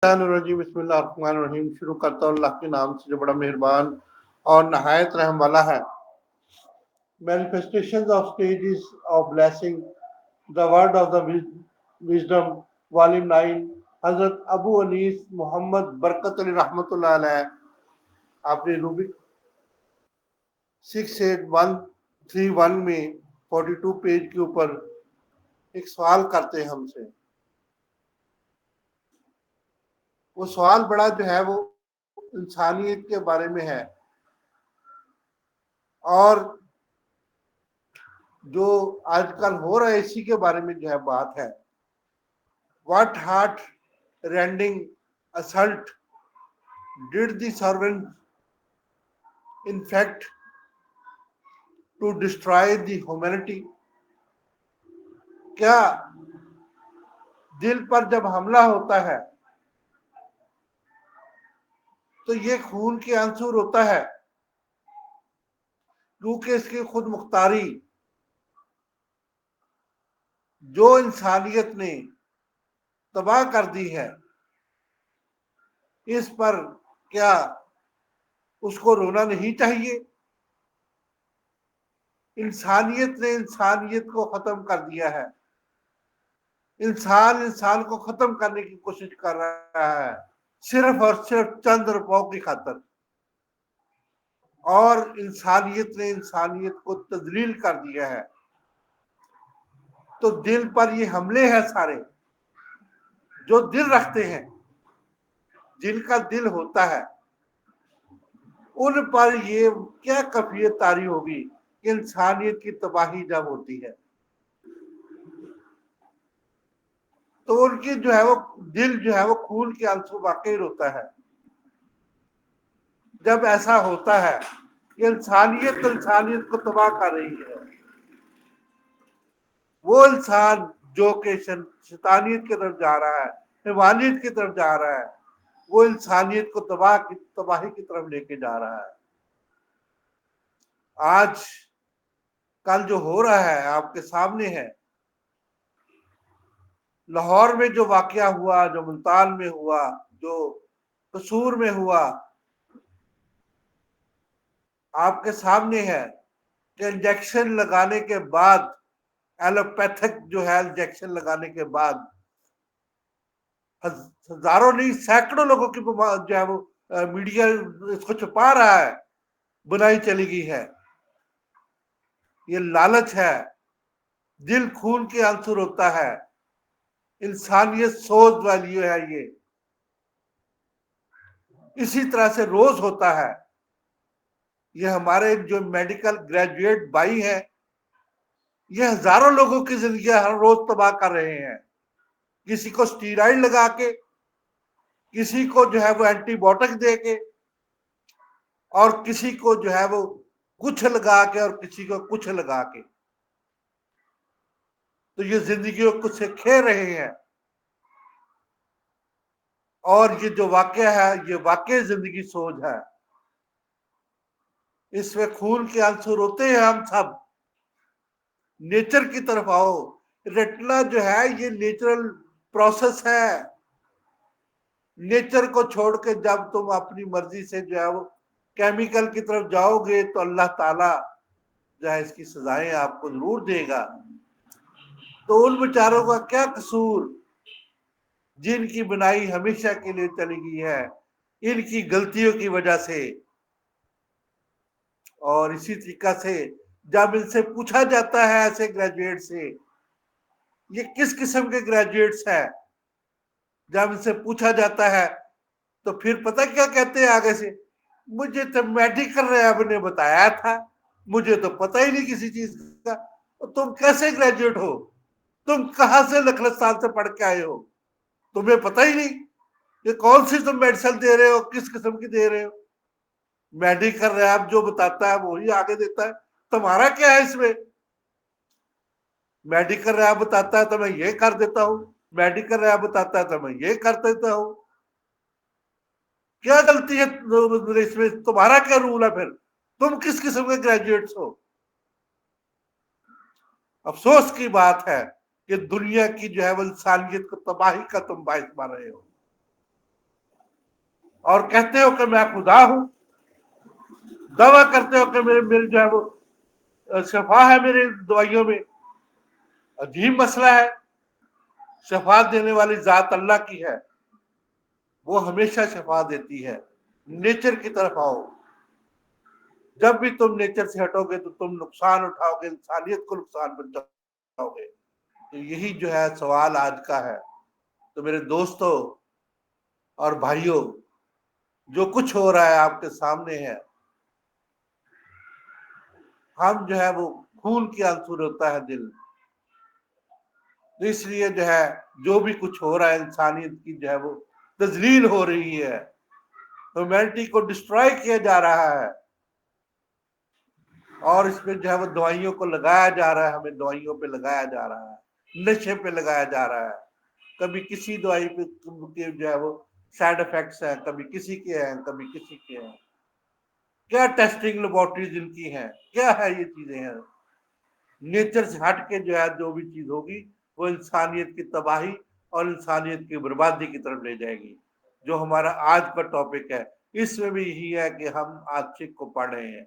الرجیم بسم اللہ الرحمن الرحیم شروع کرتا ہوں اللہ کے نام سے جو بڑا مہربان اور نہایت رحم والا ہے. Manifestations of stages of blessing, the word of the wisdom, volume 9, حضرت ابو انیس محمد برکت علی رحمۃ اللہ علیہ. آپ نے روبک 68131 میں 42 پیج کے اوپر ایک سوال کرتے ہیں ہم سے. وہ سوال بڑا جو ہے وہ انسانیت کے بارے میں ہے اور جو آج کل ہو رہا ہے اسی کے بارے میں جو ہے بات ہے. What heart rendering assault did the servant infect to destroy the humanity. کیا دل پر جب حملہ ہوتا ہے تو یہ خون کے عنصر ہوتا ہے کیونکہ اس کی خود مختاری جو انسانیت نے تباہ کر دی ہے اس پر کیا اس کو رونا نہیں چاہیے؟ انسانیت نے انسانیت کو ختم کر دیا ہے. انسان کو ختم کرنے کی کوشش کر رہا ہے صرف اور صرف چند روپوں کی خاطر. اور انسانیت نے انسانیت کو تذلیل کر دیا ہے. تو دل پر یہ حملے ہیں سارے جو دل رکھتے ہیں جن کا دل ہوتا ہے ان پر یہ کیا کیفیت طاری ہوگی کہ انسانیت کی تباہی جب ہوتی ہے تو ان کی جو ہے وہ دل جو ہے وہ خون کے آنسو واقعی روتا ہے. جب ایسا ہوتا ہے کہ انسانیت کو تباہ کر رہی ہے وہ انسان جو کہ شیطانیت کی طرف جا رہا ہے حیوانیت کی طرف جا رہا ہے وہ انسانیت کو تباہی کی طرف لے کے جا رہا ہے. آج کل جو ہو رہا ہے آپ کے سامنے ہے. لاہور میں جو واقعہ ہوا جو ملتان میں ہوا جو قصور میں ہوا آپ کے سامنے ہے کہ انجیکشن لگانے کے بعد ایلوپیتھک جو ہے انجیکشن لگانے کے بعد ہزاروں نہیں سینکڑوں لوگوں کی جو ہے وہ میڈیا اس کو چھپا رہا ہے بنائی چلی گئی ہے. یہ لالچ ہے. دل خون کے عنصر ہوتا ہے. انسانیت سوچ والی ہے. یہ اسی طرح سے روز ہوتا ہے. یہ ہمارے جو میڈیکل گریجویٹ بھائی ہیں یہ ہزاروں لوگوں کی زندگیاں ہر روز تباہ کر رہے ہیں. کسی کو سٹیرائڈ لگا کے کسی کو جو ہے وہ اینٹی بائیوٹک دے کے اور کسی کو جو ہے وہ کچھ لگا کے اور کسی کو کچھ لگا کے تو یہ زندگیوں کو سے کھے رہے ہیں. اور یہ جو واقعہ ہے یہ واقعی زندگی سوچ ہے. اس میں خون کے عنصر ہوتے ہیں. ہم سب نیچر کی طرف آؤ. ریٹنا جو ہے یہ نیچرل پروسیس ہے. نیچر کو چھوڑ کے جب تم اپنی مرضی سے جو ہے وہ کیمیکل کی طرف جاؤ گے تو اللہ تعالی جو ہے اس کی سزائیں آپ کو ضرور دے گا. تو ان بیچاروں کا کیا قصور جن کی بنائی ہمیشہ کے لیے چلی گئی ہے ان کی غلطیوں کی وجہ سے. اور اسی طریقہ سے جب ان سے پوچھا جاتا ہے ایسے گریجویٹ سے یہ کس قسم کے گریجویٹس ہیں جب ان سے پوچھا جاتا ہے تو پھر پتہ کیا کہتے ہیں آگے سے مجھے تو میڈیکل ریب نے بتایا تھا مجھے تو پتہ ہی نہیں کسی چیز کا. تم کیسے گریجویٹ ہو؟ تم کہاں سے لکھلستان سے پڑھ کے آئے ہو؟ تمہیں پتہ ہی نہیں کہ کون سی تم میڈیسن دے رہے ہو کس قسم کی دے رہے ہو. میڈیکل ریب جو بتاتا ہے وہی آگے دیتا ہے. تمہارا کیا ہے اس میں؟ میڈیکل ریب بتاتا ہے تو میں یہ کر دیتا ہوں. میڈیکل ریب بتاتا ہے تو میں یہ کر دیتا ہوں. کیا غلطی ہے اس میں؟ تمہارا کیا رول ہے پھر؟ تم کس قسم کے گریجویٹس ہو؟ افسوس کی بات ہے کہ دنیا کی جو ہے وہ انسانیت کو تباہی کا تم باعث بن رہے ہو. اور کہتے ہو کہ میں خدا ہوں، دعویٰ کرتے ہو کہ میرے جو ہے وہ شفا ہے میرے دوائیوں میں۔ عجیب مسئلہ ہے۔ شفا دینے والی ذات اللہ کی ہے، وہ ہمیشہ شفا دیتی ہے۔ نیچر کی طرف آؤ، جب بھی تم نیچر سے ہٹو گے تو تم نقصان اٹھاؤ گے، انسانیت کو نقصان پہنچاؤ گے۔ تو یہی جو ہے سوال آج کا ہے۔ تو میرے دوستوں اور بھائیوں، جو کچھ ہو رہا ہے آپ کے سامنے ہے، ہم جو ہے وہ خون کی آنسو ہوتا ہے دل، تو اس لیے جو ہے جو بھی کچھ ہو رہا ہے انسانیت کی جو ہے وہ تذلیل ہو رہی ہے، ہیومینٹی کو ڈسٹرائے کیا جا رہا ہے، اور اس میں جو ہے وہ دوائیوں کو لگایا جا رہا ہے، ہمیں دوائیوں پہ لگایا جا رہا ہے، نشے پہ لگایا جا رہا ہے۔ کبھی کسی دوائی پہ جو ہے وہ سائیڈ افیکٹس ہیں، کبھی کسی کے ہیں، کبھی کسی کے ہیں۔ کیا ٹیسٹنگ لیبورٹریز ان کی ہیں، کیا ہے یہ چیزیں ہیں؟ نیچر سے ہٹ کے جو ہے جو بھی چیز ہوگی وہ انسانیت کی تباہی اور انسانیت کی بربادی کی طرف لے جائے گی، جو ہمارا آج کا ٹاپک ہے۔ اس میں بھی یہی ہے کہ ہم آچک کو پڑھ رہے ہیں۔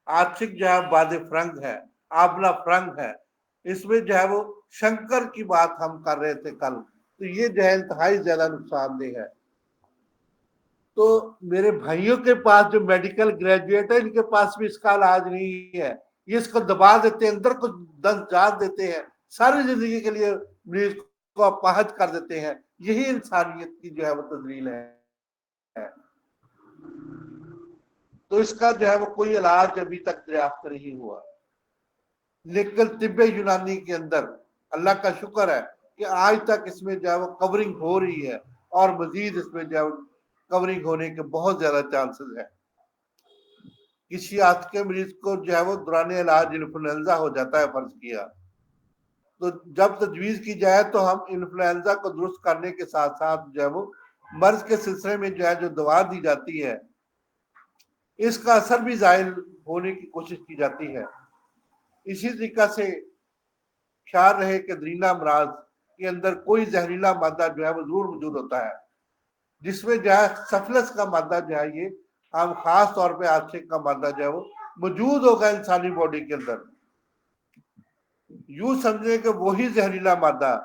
آچک جو ہے باد فرنگ ہے، آبلا فرنگ ہے، اس میں جو ہے وہ شنکر کی بات ہم کر رہے تھے کل، تو یہ جو ہے انتہائی زیادہ نقصان دہ ہے۔ تو میرے بھائیوں کے پاس جو میڈیکل گریجویٹ ہے، ان کے پاس بھی اس کا علاج نہیں ہے، یہ اس کو دبا دیتے ہیں، اندر کو دست جات دیتے ہیں، ساری زندگی کے لیے مریض کو اپاہج کر دیتے ہیں۔ یہی انسانیت کی جو ہے وہ تذلیل ہے۔ تو اس کا جو ہے وہ کوئی علاج ابھی تک دریافت نہیں ہوا، لیکن طب یونانی کے اندر اللہ کا شکر ہے کہ آج تک اس میں جو ہے وہ کورنگ ہو رہی ہے، اور مزید اس میں جو ہے وہ کورنگ ہونے کے بہت زیادہ چانسز ہیں۔ کسی آنکھ کے مریض کو جو ہے وہ دوران علاج انفلوئنزا ہو جاتا ہے، فرض کیا، تو جب تجویز کی جائے تو ہم انفلوئنزا کو درست کرنے کے ساتھ ساتھ جو ہے وہ مرض کے سلسلے میں جو ہے جو دوا دی جاتی ہے، اس کا اثر بھی زائل ہونے کی کوشش کی جاتی ہے۔ اسی طریقہ سے خیال رہے کہ درینہ امراض کے اندر کوئی زہریلا مادہ جو ہے وہ ضرور موجود ہوتا ہے، جس میں جو ہے سفلس کا مادہ جو ہے یہ ہم خاص طور پہ آچک کا مادہ جو ہے وہ موجود ہوگا انسانی باڈی کے اندر۔ یوں سمجھیں کہ وہی زہریلا مادہ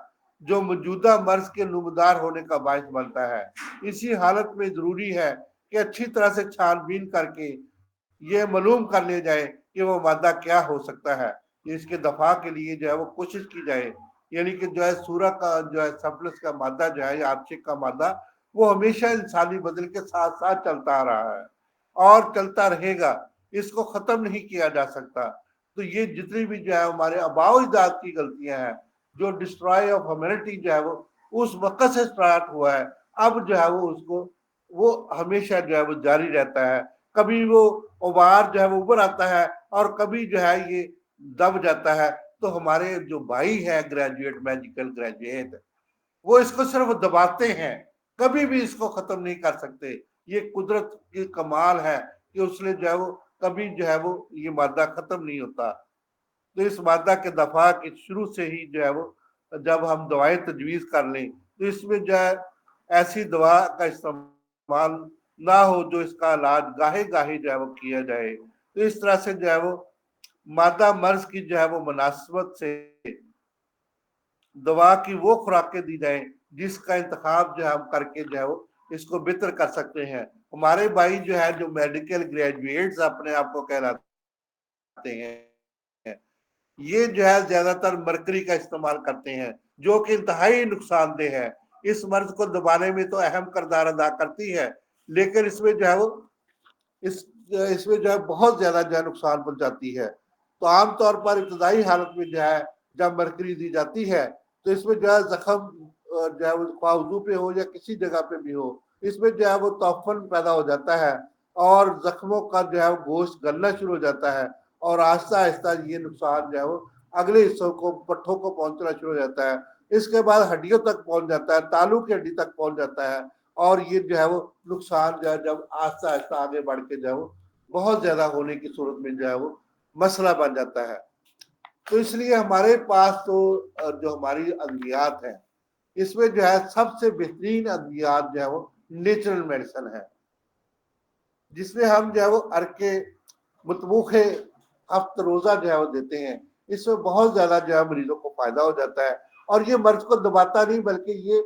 جو موجودہ مرض کے نمودار ہونے کا باعث بنتا ہے۔ اسی حالت میں ضروری ہے کہ اچھی طرح سے چھان بین کر کے یہ معلوم کر لے جائے کہ وہ مادہ کیا ہو سکتا ہے، اس کے دفاع کے لیے جو ہے وہ کوشش کی جائے۔ یعنی کہ جو ہے سورہ کا جو ہے سفلس کا مادہ جو ہے یا آچک کا مادہ، وہ ہمیشہ انسانی بدن کے ساتھ ساتھ چلتا آ رہا ہے اور چلتا رہے گا، اس کو ختم نہیں کیا جا سکتا۔ تو یہ جتنی بھی جو ہے ہمارے آباء و اجداد کی غلطیاں ہیں، جو ڈسٹرائے آف ہیومینٹی جو ہے وہ اس وقت سے سٹارٹ ہوا ہے، اب جو ہے وہ اس کو وہ ہمیشہ جو ہے وہ جاری رہتا ہے۔ کبھی وہ غبار جو ہے وہ اوپر آتا ہے اور کبھی جو ہے یہ دب جاتا ہے۔ تو ہمارے جو بھائی ہیں گریجویٹ، میڈیکل گریجویٹ، وہ اس کو صرف دباتے ہیں، کبھی بھی اس کو ختم نہیں کر سکتے۔ یہ قدرت کی کمال ہے کہ اس نے جو ہے وہ کبھی جو ہے وہ یہ مادہ ختم نہیں ہوتا۔ تو اس مادہ کے دفاع کے شروع سے ہی جو ہے وہ جب ہم دوائیں تجویز کر لیں تو اس میں جو ہے ایسی دوا کا استعمال نہ ہو جو اس کا علاج گاہے گاہے جو ہے وہ کیا جائے۔ تو اس طرح سے جو ہے وہ مادہ مرض کی جو ہے وہ مناسبت سے دوا کی وہ خوراکیں دی جائیں جس کا انتخاب جو ہے ہم کر کے جو ہے وہ اس کو بہتر کر سکتے ہیں۔ ہمارے بھائی جو ہے جو میڈیکل گریجویٹس اپنے آپ کو کہلاتے ہیں، یہ جو ہے زیادہ تر مرکری کا استعمال کرتے ہیں، جو کہ انتہائی نقصان دہ ہے۔ اس مرض کو دبانے میں تو اہم کردار ادا کرتی ہے، لیکن اس میں جو ہے وہ اس میں جو ہے بہت زیادہ جو ہے نقصان پہنچاتی ہے۔ تو عام طور پر ابتدائی حالت میں جو ہے جب مرکری دی جاتی ہے تو اس میں جو ہے زخم جو ہے بازو پہ ہو یا کسی جگہ پہ بھی ہو، اس میں جو ہے وہ توفن پیدا ہو جاتا ہے اور زخموں کا جو ہے وہ گوشت گلنا شروع ہو جاتا ہے، اور آہستہ آہستہ یہ نقصان جو ہے وہ اگلے حصوں کو پٹھوں کو پہنچنا شروع ہو جاتا ہے۔ اس کے بعد ہڈیوں تک پہنچ جاتا ہے، تالو کی ہڈی تک پہنچ جاتا ہے، اور یہ جو ہے وہ نقصان جو ہے جب آہستہ آہستہ آگے بڑھ کے جو ہے وہ بہت زیادہ ہونے کی صورت میں جو ہے وہ مسئلہ بن جاتا ہے۔ تو اس لیے ہمارے پاس تو جو ہماری ادویات ہیں، اس میں جو ہے سب سے بہترین ادویات جو ہے وہ نیچرل میڈیسن ہے۔ جس میں ہم جو ہے وہ عرقے مطبوخ ہفت روزہ جو ہے وہ دیتے ہیں. اس میں بہت زیادہ جو ہے مریضوں کو فائدہ ہو جاتا ہے, اور یہ مرض کو دباتا نہیں بلکہ یہ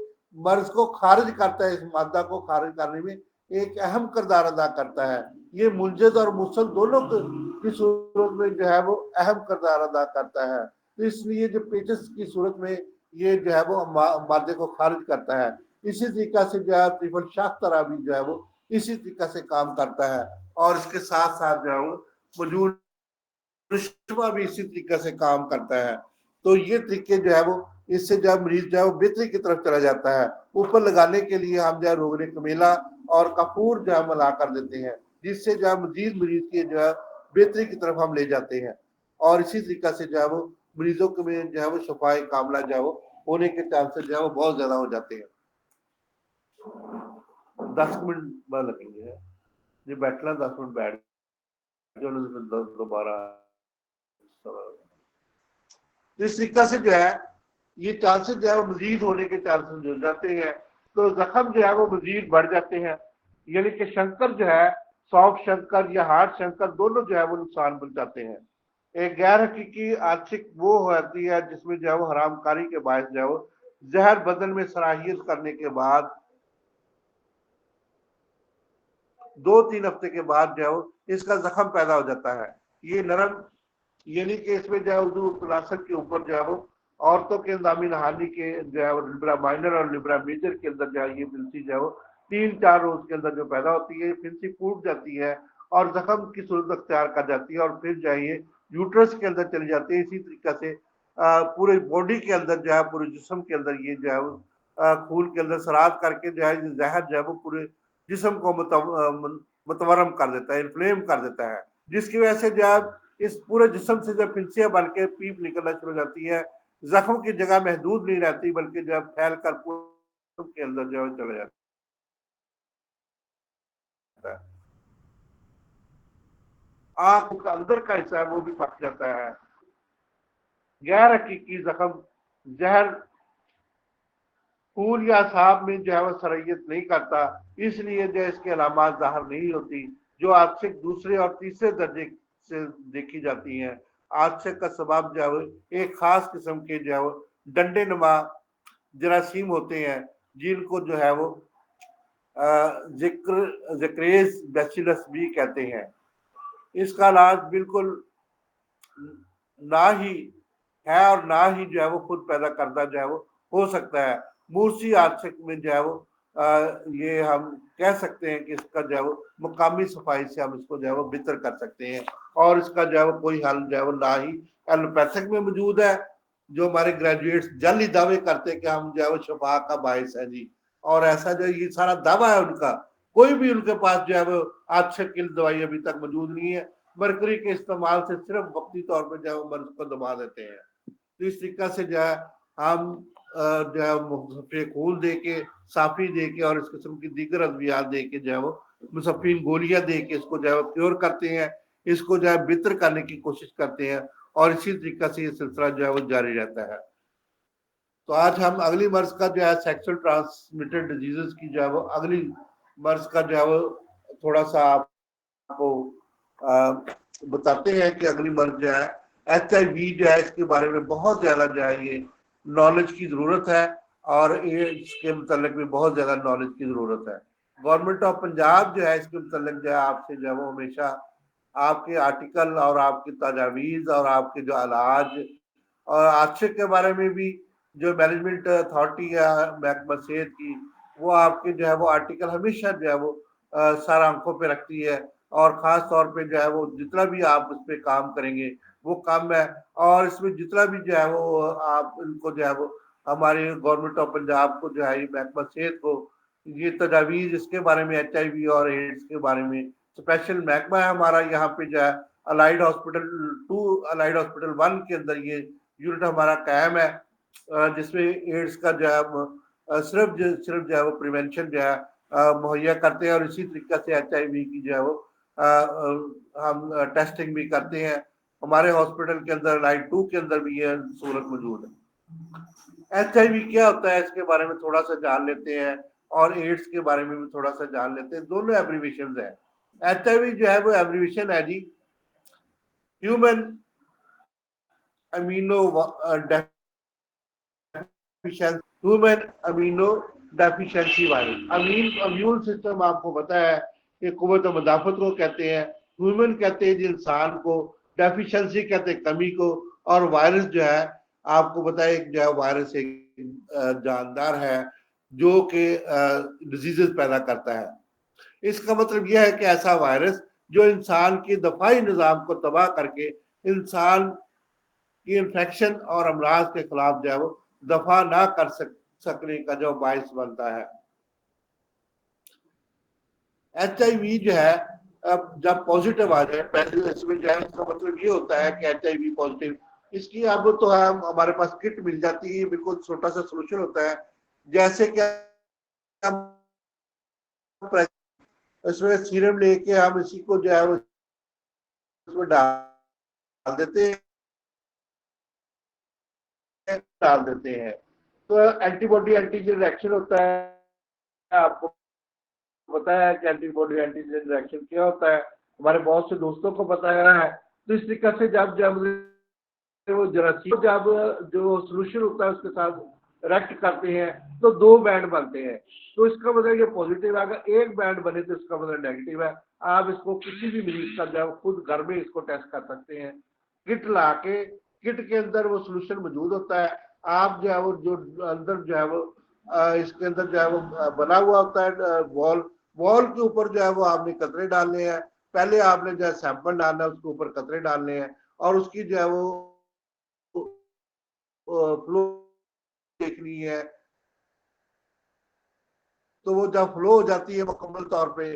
مرض کو خارج کرتا ہے, اس مادہ کو خارج کرنے میں ایک اہم کردار ادا کرتا ہے. یہ منجد اور مسل دونوں کی صورت میں جو ہے وہ اہم کردار ادا کرتا ہے. تو اس لیے جو پیچس کی صورت میں یہ جو ہے وہ مادے کو خارج کرتا ہے. اسی طریقہ سے جو ہے تریفل شاخترا بھی جو ہے وہ اسی طریقہ سے کام کرتا ہے, اور اس کے ساتھ ساتھ جو ہے وہ موجود رشوہ بھی اسی طریقے سے کام کرتا ہے. تو یہ طریقے جو ہے وہ اس سے جو ہے مریض جو ہے وہ بہتری کی طرف چلا جاتا ہے. اوپر لگانے کے لیے ہم جو ہے روغن کمیلا اور کپور جو ہے ملا کر دیتے ہیں, جس سے جو ہے مزید مریض کی جو ہے بہتری کی طرف ہم لے جاتے ہیں, اور اسی طریقے سے جو ہے وہ مریضوں کے میں جو ہے وہ شفائے کاملہ جو ہے وہ ہونے کے چانسز جو ہے وہ بہت زیادہ ہو جاتے ہیں. 10 منٹ بعد لگیں گے جی, بیٹھنا 10 منٹ بیٹھ دوبارہ. اس طریقہ سے جو ہے یہ چانسز جو ہے وہ مزید ہونے کے چانسز ہو جاتے ہیں. تو زخم جو ہے وہ مزید بڑھ جاتے ہیں, یعنی کہ شنکر جو ہے سافٹ شنکر یا ہارڈ شنکر دونوں جو ہے وہ نقصان پہنچاتے ہیں. ایک غیر حقیقی عاشق وہ ہوتی ہے جس میں جو ہے وہ حرام کاری کے باعث جو ہے وہ زہر بدن میں صلاحیت کرنے کے بعد 2-3 ہفتے کے بعد جو ہے وہ اس کا زخم پیدا ہو جاتا ہے. یہ نرم یعنی کہ اس میں جو ہے اردو کلاسک کے اوپر جو ہے وہ عورتوں کے اندامی نہانی کے جو ہے وہ لبرا مائنر اور لبرا میجر کے اندر جو ہے یہ پھنسی جو ہے وہ 3-4 روز کے اندر جو پیدا ہوتی ہے, پھنسی پھوٹ جاتی ہے اور زخم کی صورت اختیار کر جاتی ہے, اور پھر جو ہے یہ یوٹرس کے اندر چلی جاتی ہے. اسی طریقے سے پورے باڈی کے اندر جو ہے پورے جسم کے اندر یہ جو ہے خون کے اندر سرات کر کے جو ہے زہر جو ہے وہ پورے جسم کو متورم کر دیتا ہے, انفلیم کر دیتا ہے, جس کی وجہ سے جب اس پورے جسم سے جب پھنسیاں بن کے پیپ نکلنا شروع ہو جاتی ہے, زخم کی جگہ محدود نہیں رہتی بلکہ جب پھیل کر پورے کے اندر جو ہے چلا جاتا ہے. آنکھ کا اندر کا حصہ ہے وہ بھی پھٹ جاتا ہے. غیر حقیقی زخم زہر خون یا اعصاب میں جو ہے وہ سرائیت نہیں کرتا, اس لیے جو اس کے علامات ظاہر نہیں ہوتی جو عاشق دوسرے اور تیسرے درجے سے دیکھی جاتی ہیں. عاشق کا سبب جو ہے وہ ایک خاص قسم کے جو ہے وہ ڈنڈے نما جراثیم ہوتے ہیں جن کو جو ہے وہ ذکریز بیسیلس بھی کہتے ہیں. اس کا علاج بالکل نہ ہی ہے اور نہ ہی جو ہے وہ خود پیدا کردہ جو ہے وہ ہو سکتا ہے. مورسی عاشق میں جو ہے وہ یہ ہم کہہ سکتے ہیں کہ اس کا جو ہے وہ مقامی صفائی سے ہم اس کو جو ہے وہ بہتر کر سکتے ہیں, اور اس کا جو ہے وہ کوئی حل جو ہے وہ نہ ہی ایلوپیتھک میں موجود ہے. جو ہمارے گریجویٹس جعلی دعوے کرتے ہیں کہ ہم جو ہے وہ شفا کا باعث ہے جی, اور ایسا جو یہ سارا دعویٰ ہے ان کا, کوئی بھی ان کے پاس جو ہے وہ عاشق کی دوائی ابھی تک موجود نہیں ہے. مرکری کے استعمال سے صرف وقتی طور پہ جو ہے وہ مرض کو دبا دیتے ہیں. تو اس طریقہ سے جو ہے ہم جو ہے مصفی خون دے کے, صافی دے کے اور اس قسم کی دیگر ادویات دے کے جو ہے وہ مصفین گولیاں دے کے اس کو جو ہے وہ پیور کرتے ہیں, اس کو جو ہے بہتر کرنے کی کوشش کرتے ہیں, اور اسی طریقہ سے یہ سلسلہ جو ہے وہ جاری رہتا ہے. تو آج ہم اگلی مرض کا جو ہے سیکسول ٹرانسمیٹڈ ڈیزیز کی جو ہے وہ اگلی مرض کا جو ہے وہ تھوڑا سا آپ کو بتاتے ہیں کہ اگلی مرض جو ہے ایچ آئی وی جو ہے اس کے بارے میں بہت زیادہ جو ہے یہ نالج کی ضرورت ہے, اور اس کے متعلق بھی بہت زیادہ نالج کی ضرورت ہے. گورنمنٹ آف پنجاب جو ہے اس کے متعلق جو ہے آپ سے جو ہے وہ ہمیشہ آپ کے آرٹیکل اور آپ کی تجاویز اور آپ کے جو علاج اور عاشق کے بارے میں بھی جو مینجمنٹ اتھارٹی یا محکمہ صحت کی وہ آپ کے جو ہے وہ آرٹیکل ہمیشہ جو ہے وہ سر آنکھوں پہ رکھتی ہے, اور خاص طور پہ جو ہے وہ جتنا بھی آپ اس پہ کام کریں گے وہ کم ہے, اور اس میں جتنا بھی جو ہے وہ آپ ان کو جو ہے وہ ہماری گورنمنٹ آف پنجاب کو جو ہے محکمہ صحت کو یہ تجاویز اس کے بارے میں ایچ آئی وی اور ایڈس کے بارے میں اسپیشل محکمہ ہے ہمارا یہاں پہ جو ہے الائڈ ہاسپٹل 2 الائڈ ہاسپٹل 1 کے اندر یہ یونٹ ہمارا قائم ہے, جس میں ایڈس کا جو ہے صرف جو ہے وہ پریونشن جو ہے مہیا کرتے ہیں, اور اسی طریقے سے ایچ آئی وی کی جو ہے وہ ہم ٹیسٹنگ بھی کرتے ہیں. ہمارے ہاسپٹل کے اندر لائٹ 2 کے اندر بھی یہ سہولت موجود ہے. ایچ آئی وی کیا ہوتا ہے اس کے بارے میں تھوڑا سا جان لیتے ہیں, اور ایڈس کے بارے میں بھی تھوڑا سا جان لیتے ہیں. دونوں ایبریویشنز ہیں. HIV جو ہے وہ ایبریویشن ہے جی human immuno human immuno deficiency virus. Immune system آپ کو پتا ہے کہ قوت مدافعت کو کہتے ہیں, ہیومن کہتے ہیں جی انسان کو, ڈیفیشنسی کہتے ہیں کمی کو, اور وائرس جو ہے آپ کو پتا ہے جو ہے وائرس ایک جاندار ہے جو کہ ڈیزیزز پیدا کرتا ہے. اس کا مطلب یہ ہے کہ ایسا وائرس جو انسان کی دفاعی نظام کو تباہ کر کے انسان کی انفیکشن اور امراض کے خلاف جو ہے وہ دفاع نہ کر سکنے کا جو باعث بنتا ہے. ایچ آئی وی جو ہے اب جب پازیٹیو آ جائے پہلے اس میں جو ہے اس کا مطلب یہ ہوتا ہے کہ ایچ آئی وی پازیٹیو, اس کی اب تو ہمارے پاس کٹ مل جاتی ہے, بالکل چھوٹا سا سولوشن ہوتا ہے, جیسے کہ اس میں سیرم لے کے ہم اسی کو جو ہے اس میں ڈال دیتے ہیں تو اینٹی باڈی اینٹیجن ریئیکشن ہوتا ہے. آپ کو پتا ہے کہ اینٹی باڈی اینٹیجن ریئیکشن کیا ہوتا ہے, ہمارے بہت سے دوستوں کو بتایا ہے. تو اس طریقے سے جب وہ جراثیم جب جو سولوشن ہوتا ہے اس کے ساتھ ریکٹ کرتے ہیں تو دو بینڈ بنتے ہیں. تو اس کا مطلب یہ پازیٹیو ہے, اگر ایک بینڈ بنے تو اس کا مطلب نیگیٹو ہے. آپ اس کو کسی بھی مریض کا جو خود گھر میں اس کو ٹیسٹ کر سکتے ہیں, کٹ لا کے, کٹ کے اندر وہ سولوشن موجود ہوتا ہے. آپ جو ہے وہ جو اندر جو ہے وہ اس کے اندر جو ہے وہ بنا ہوا ہوتا ہے وال کے اوپر جو ہے وہ آپ نے قطرے ڈالنے ہیں. پہلے آپ نے جو ہے سیمپل ڈالنا ہے, اس کے اوپر قطرے ڈالنے ہیں اور اس کی جو ہے وہ فلو دیکھنی ہے. تو وہ جب فلو ہو جاتی ہے مکمل طور پہ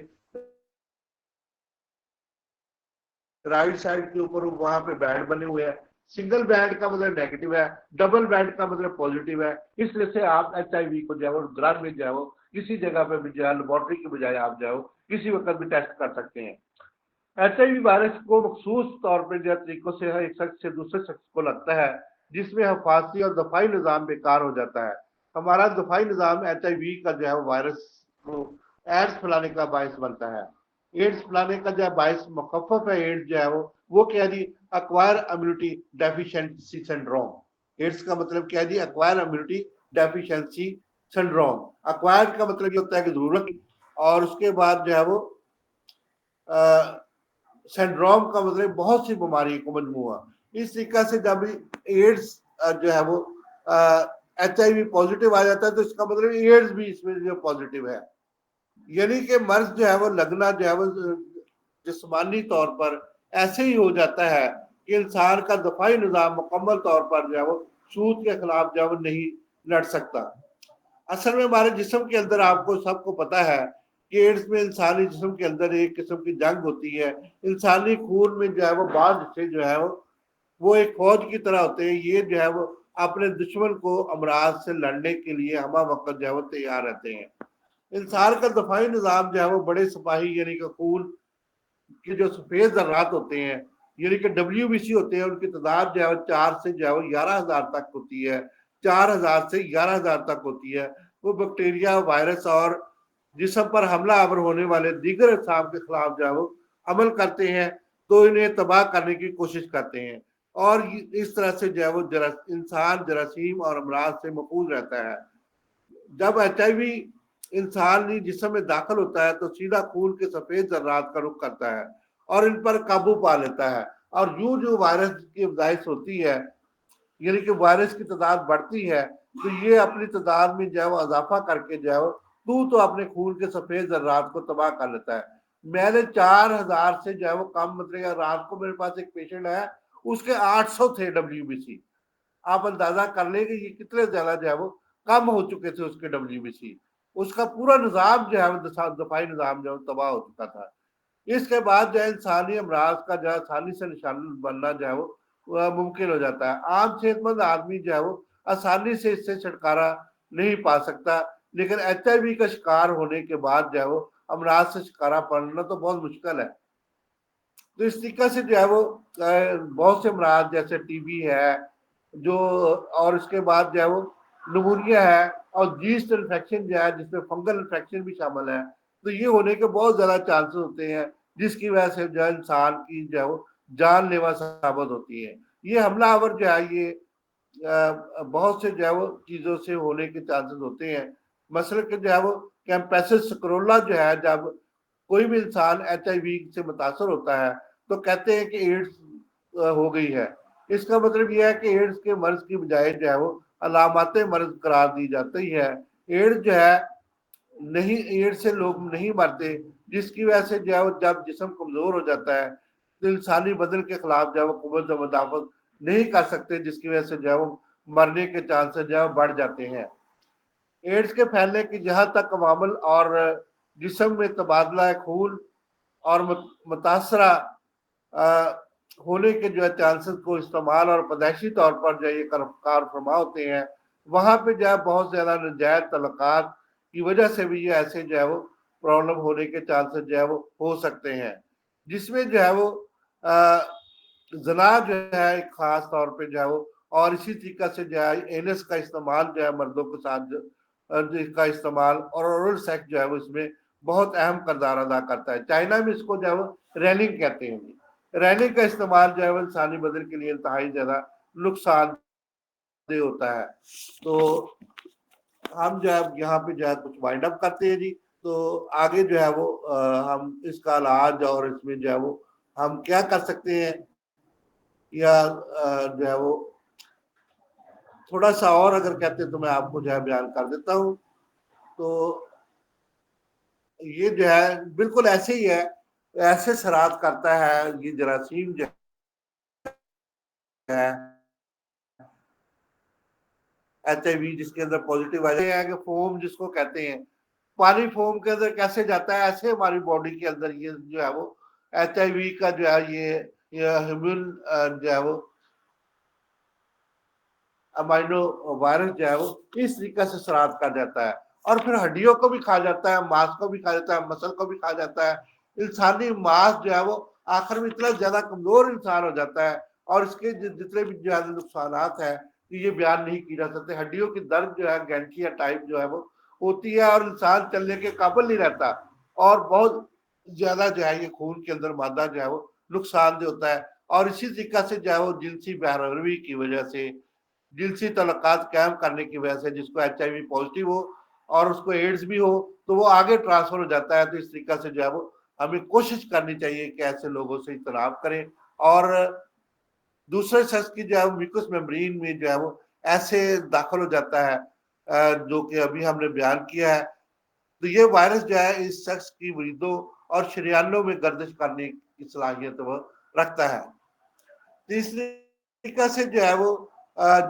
رائٹ سائڈ کے اوپر وہاں پہ بینڈ بنے ہوئے ہیں. سنگل بینڈ کا مطلب نیگیٹو ہے, ڈبل بینڈ کا مطلب پازیٹیو ہے. اس لیے سے آپ ایچ آئی وی کو جو ہے وہ گھر میں جو ہے وہ کسی جگہ پہ بھی جو ہے لیبورٹری کی بجائے آپ جو ہے کسی وقت بھی ٹیسٹ کر سکتے ہیں. ایچ آئی وی وائرس کو مخصوص طور پہ جو طریقوں سے ایک شخص سے دوسرے شخص کو لگتا ہے جس میں حفاظتی اور دفاعی نظام بیکار ہو جاتا ہے. ہمارا دفاعی نظام ایچ آئی وی کا جو ہے وائرس کو ایڈز پھیلانے کا باعث بنتا ہے. ایڈز پھیلانے کا جو باعث مخفف ہے ایڈز جو ہے وہ کیا جی acquire immunity deficiency syndrome. AIDS کا مطلب کیا جی acquire immunity deficiency syndrome. Acquire کا مطلب یہ ہوتا ہے کہ ضرورت, اور اس کے بعد جو ہے وہ سنڈروم کا مطلب بہت سی بیماری کو مجموعہ. اس طریقے سے جب ایڈز جو ہے وہ ایچ آئی وی پازیٹیو آ جاتا ہے تو اس کا مطلب ایڈز بھی اس میں جو پازیٹیو ہے. یعنی کہ مرض جو ہے وہ لگنا جو ہے وہ جسمانی طور پر ایسے ہی ہو جاتا ہے کہ انسان کا دفاعی نظام مکمل طور پر جو ہے وہ سود کے خلاف جو ہے وہ نہیں لڑ سکتا. اصل میں ہمارے جسم کے اندر آپ کو سب کو پتا ہے کہ ایڈز میں انسانی جسم کے اندر ایک قسم کی جنگ ہوتی ہے. انسانی خون میں جو ہے وہ بعض حصے جو ہے وہ ایک فوج کی طرح ہوتے ہیں. یہ جو ہے وہ اپنے دشمن کو امراض سے لڑنے کے لیے ہمہ وقت جو ہے وہ تیار رہتے ہیں. انسان کا دفاعی نظام جو ہے وہ بڑے سپاہی یعنی کہ خون کے جو سفید ذرات ہوتے ہیں یعنی کہ ڈبلیو بی سی ہوتے ہیں, ان کی تعداد جو ہے 4 سے جو ہے وہ 11,000 تک ہوتی ہے. 4,000 سے 11,000 تک ہوتی ہے. وہ بیکٹیریا, وائرس اور جسم پر حملہ آور ہونے والے دیگر اجسام کے خلاف جو ہے وہ عمل کرتے ہیں, تو انہیں تباہ کرنے کی کوشش کرتے ہیں. اور اس طرح سے جو ہے وہ انسان جراثیم اور امراض سے محفوظ رہتا ہے. جب ایچ آئی وی انسانی جسم میں داخل ہوتا ہے تو سیدھا خون کے سفید ذرات کا رخ کرتا ہے اور ان پر قابو پا لیتا ہے. اور جو وائرس کی افزائش ہوتی ہے یعنی کہ وائرس کی تعداد بڑھتی ہے تو یہ اپنی تعداد میں جو ہے وہ اضافہ کر کے جو ہے تو اپنے خون کے سفید ذرات کو تباہ کر لیتا ہے. میں نے 4,000 سے جو ہے وہ کم مطلب رات کو میرے پاس ایک پیشنٹ ہے, اس کے 800 تھے ڈبلیو بی سی. آپ اندازہ کر لیں کہ یہ کتنے زیادہ جو ہے وہ کم ہو چکے تھے اس کے ڈبلیو بی سی. اس کا پورا نظام جو ہے وہ دفاعی نظام جو ہے تباہ ہو چکا تھا. اس کے بعد جو ہے انسانی امراض کا جو ہے آسانی سے نشان بننا جو ہے وہ ممکن ہو جاتا ہے. عام صحت مند آدمی جو ہے وہ آسانی سے اس سے چھٹکارا نہیں پا سکتا, لیکن ایچ آئی وی کا شکار ہونے کے بعد جو ہے وہ امراض سے چھٹکارا پانا تو بہت مشکل ہے. تو اس طریقے سے جو ہے وہ بہت سے امراض جیسے ٹی بی ہے جو, اور اس کے بعد جو ہے وہ نمونیا ہے, اور جیسٹ انفیکشن جو ہے جس میں فنگل انفیکشن بھی شامل ہے, تو یہ ہونے کے بہت زیادہ چانسز ہوتے ہیں. جس کی وجہ سے جو انسان کی جو ہے وہ جان لیوا ثابت ہوتی ہے. یہ حملہ آور جو ہے یہ بہت سے جو ہے وہ چیزوں سے ہونے کے چانسز ہوتے ہیں. مثلا کہ جو ہے وہ کیمپیسس سکرولا جو ہے, جب کوئی بھی انسان ایچ آئی وی سے متاثر ہوتا ہے تو کہتے ہیں کہ ایڈس ہو گئی ہے. اس کا مطلب یہ ہے کہ ایڈس کے مرض کی بجائے جو ہے وہ علامات مرض قرار دی جاتی ہے. ایڈس جو ہے نہیں, ایڈس سے لوگ نہیں مرتے, جس کی وجہ سے جو ہے جب جسم کمزور ہو جاتا ہے تو انسانی بدن کے خلاف جو ہے وہ قوت مدافعت نہیں کر سکتے, جس کی وجہ سے جو ہے وہ مرنے کے چانسز جو ہے بڑھ جاتے ہیں. ایڈس کے پھیلنے کی جہاں تک عوامل اور جسم میں تبادلہ خون اور متاثرہ ہونے کے جو ہے چانسز کو استعمال اور پیدائشی طور پر جو ہے یہ کار فرما ہوتے ہیں, وہاں پہ جو ہے بہت زیادہ ناجائز تعلقات کی وجہ سے بھی یہ ایسے جو ہے وہ پرابلم ہونے کے چانسز جو ہے وہ ہو سکتے ہیں, جس میں جو ہے وہ زنا جو ہے ایک خاص طور پہ جو ہے وہ, اور اسی طریقہ سے جو ہے اینس کا استعمال جو ہے مردوں کے ساتھ کا استعمال اور اورل سیکس جو ہے وہ اس میں بہت اہم کردار ادا کرتا ہے. چائنا میں اس کو جو ہے وہ ریننگ کہتے ہیں. ریننگ کا استعمال جو ہے وہ انسانی بدن کے لیے انتہائی زیادہ نقصان دہ ہوتا ہے. تو ہم جو ہے یہاں پہ جو ہے کچھ وائنڈ اپ کرتے ہیں جی. تو آگے جو ہے وہ ہم اس کا علاج اور اس میں جو ہے وہ ہم کیا کر سکتے ہیں, یا جو ہے وہ تھوڑا سا اور اگر کہتے ہیں تو میں آپ کو جو ہے بیان کر دیتا ہوں. تو یہ جو ہے بالکل ایسے ہی ہے, ایسے سرات کرتا ہے یہ جراثیم جو ہے ایچ آئی وی, جس کے اندر پازیٹیو ہے کہ فوم جس کو کہتے ہیں, پانی فوم کے اندر کیسے جاتا ہے, ایسے ہماری باڈی کے اندر یہ جو ہے وہ ایچ آئی وی کا جو ہے یہ ہیومن جو ہے وہ امائنو وائرس جو ہے وہ اس طریقے سے سرات کر جاتا ہے, اور پھر ہڈیوں کو بھی کھا جاتا ہے, ماس کو بھی کھا جاتا ہے, مسل کو بھی کھا جاتا ہے. انسانی ماس جو ہے وہ آخر میں اتنا زیادہ کمزور انسان ہو جاتا ہے, اور اس کے جتنے بھی زیادہ نقصانات ہیں یہ بیان نہیں کی جا سکتے. ہڈیوں کی درد جو ہے گینٹھیا ٹائپ جو ہے وہ ہوتی ہے, اور انسان چلنے کے قابل نہیں رہتا, اور بہت زیادہ جو ہے یہ خون کے اندر مادہ جو ہے وہ نقصان دہ ہوتا ہے. اور اسی طریقہ سے جو ہے وہ جنسی بہروی کی وجہ سے, جنسی تعلقات قائم کرنے کی وجہ سے, جس کو ایچ آئی وی پازیٹیو ہو اور اس کو ایڈز بھی ہو تو وہ آگے ٹرانسفر ہو جاتا ہے. تو اس طریقہ سے جو ہے وہ ہمیں کوشش کرنی چاہیے کہ ایسے لوگوں سے اجتناب کریں, اور دوسرے شخص کی جو ہے میوکس میمبرین میں جو ہے وہ ایسے داخل ہو جاتا ہے جو کہ ابھی ہم نے بیان کیا ہے. تو یہ وائرس جو ہے اس شخص کی وریدوں اور شریانوں میں گردش کرنے کی صلاحیت وہ رکھتا ہے. تیسری طریقہ سے جو ہے وہ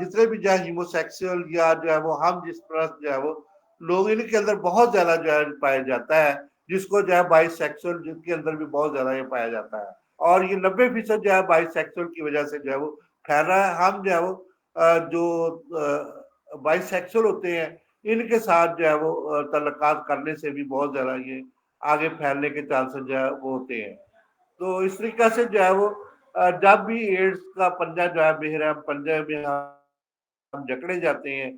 جتنے بھی جو ہے ہیموسیکسول یا جو ہے وہ ہم جس طرح جو ہے وہ لوگ, ان کے اندر بہت زیادہ جو ہے پایا جاتا ہے, جس کو جو ہے بائی سیکسول, جن کے اندر بھی بہت زیادہ یہ پایا جاتا ہے, اور یہ 90% جو ہے بائی سیکسول کی وجہ سے جو ہے وہ پھیل رہا ہے. ہم جو ہے وہ جو بائی سیکسول ہوتے ہیں ان کے ساتھ جو ہے وہ تعلقات کرنے سے بھی بہت زیادہ یہ آگے پھیلنے کے چانسز جو ہے وہ ہوتے ہیں. تو اس طریقہ سے جو ہے وہ جب بھی ایڈس کا پنجہ جو ہے بحرم پنجے میں ہم جکڑے جاتے ہیں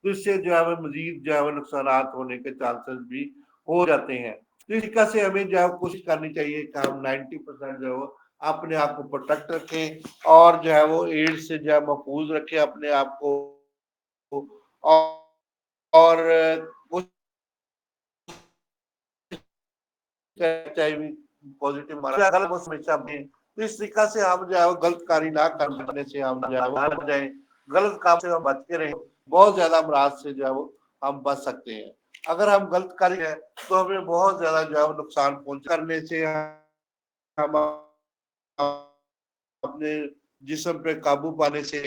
تو اس سے جو ہے مزید جو ہے نقصانات ہونے کے چانسز بھی ہو جاتے ہیں. تو اس طریقہ سے ہمیں جو ہے کوشش کرنی چاہیے کہ ہم 90% جو ہے وہ اپنے آپ کو پروٹیکٹ رکھیں, اور جو ہے وہ ایڈس سے جو ہے محفوظ رکھیں اپنے آپ کو, اور پازیٹیو تو اس طریقہ سے ہم جو ہے غلط کاری نہ کرنے سے ہم جو ہے وہ جائیں, غلط کام سے ہم بچ کے رہیں, بہت زیادہ امراض سے جو ہے وہ ہم بچ سکتے ہیں. اگر ہم غلط کاری ہے تو ہمیں بہت زیادہ جو ہے نقصان پہنچ کرنے سے ہم اپنے جسم پہ قابو پانے سے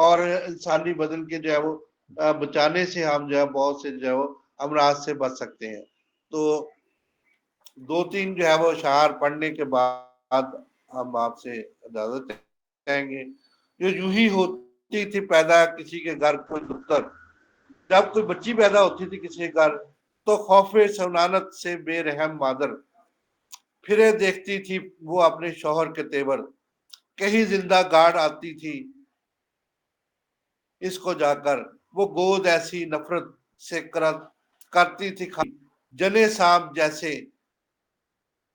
اور انسانی بدن کے جو ہے وہ بچانے سے ہم جو ہے بہت سے جو ہے وہ امراض سے بچ سکتے ہیں. تو 2-3 جو ہے وہ اشعار پڑھنے کے بعد ہم آپ سے اجازت چاہیں گے. یہ یوں ہی ہوتی تھی پیدا کسی کے گھر کوئی دختر, جب کوئی بچی پیدا ہوتی تھی کسی کے گھر تو خوف سونانت سے بے رحم مادر پھرے دیکھتی تھی وہ اپنے شوہر کے تیور, کہیں زندہ گارڈ آتی تھی اس کو جا کر, وہ گود ایسی نفرت سے کرتی تھی جنے سانپ جیسے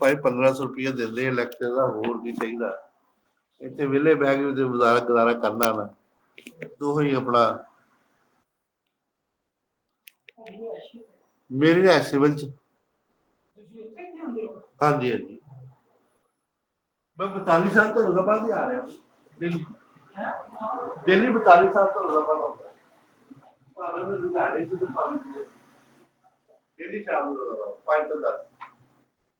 ਭਾਈ 1500 ਰੁਪਏ ਦਿੰਦੇ ਆ ਲੈਕਚਰ ਦਾ, ਹੋਰ ਕੀ ਚਾਹੀਦਾ। ਇੱਥੇ ਵਿਹਲੇ ਬਹਿ ਕੇ ਤੇ ਗੁਜ਼ਾਰਾ ਕਰਨਾ ਨਾ, ਤੂੰ ਹੀ ਆਪਣਾ ਮੇਰੀ ਹੈ ਸਿਵਲ ਚ। ਹਾਂਜੀ ਹਾਂਜੀ ਮੈਂ 42 ਸਾਲ ਤੋਂ ਲਗਾਤਾਰ ਹੀ ਆ ਰਿਹਾ ਦਿੱਲੀ। ਦਿੱਲੀ 42 ਸਾਲ ਤੋਂ ਲਗਾਤਾਰ ਆਉਂਦਾ ਭਾਵੇਂ ਮੈਂ ਲੁਧਿਆਣੇ ਚ ਤੇ ਭਾਵੇਂ ਦਿੱਲੀ ਸ਼ਾਮ ਨੂੰ 5 ਤੋਂ 10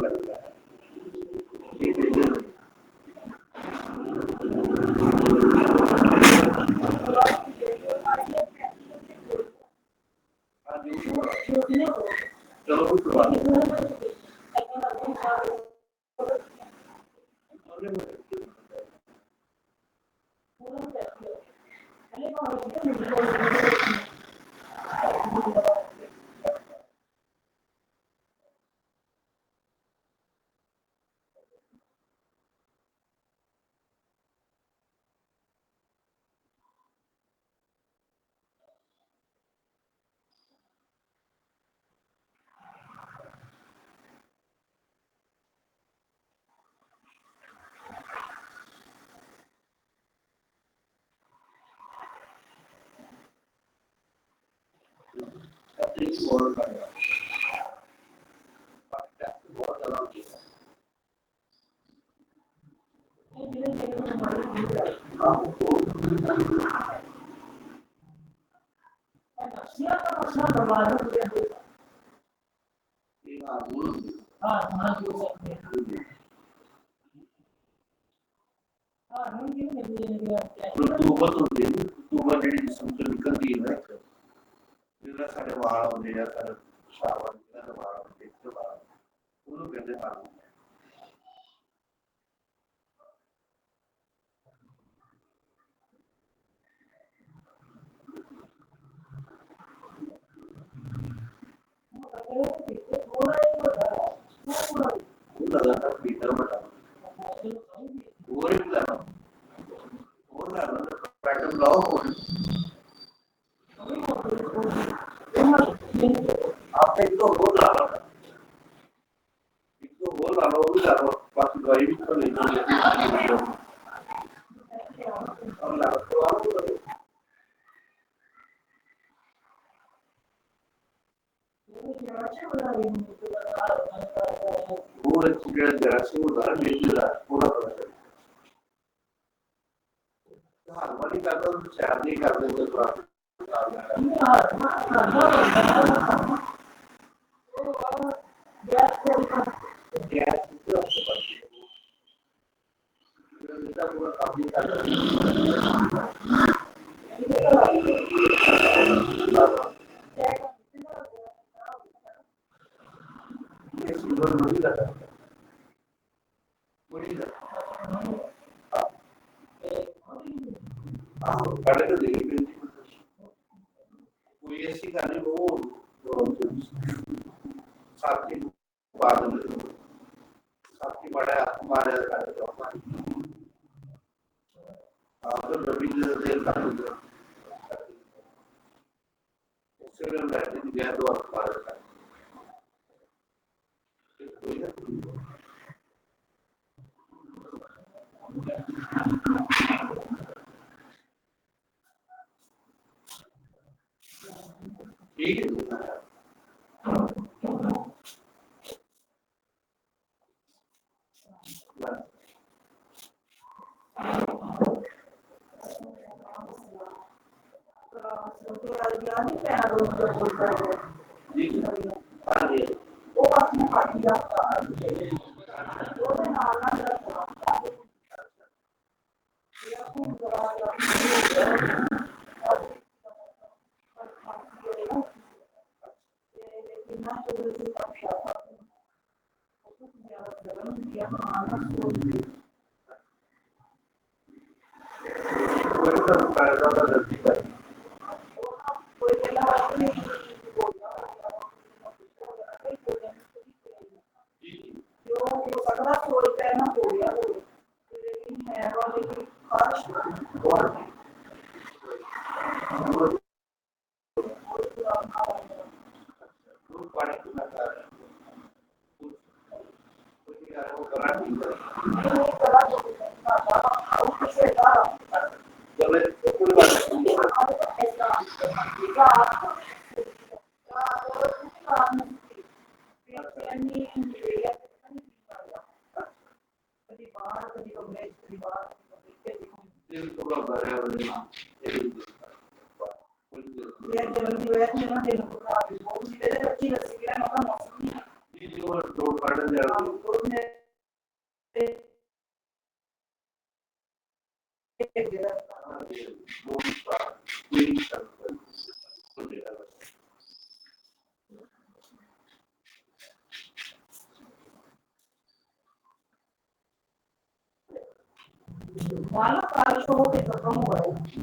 لگتا ہے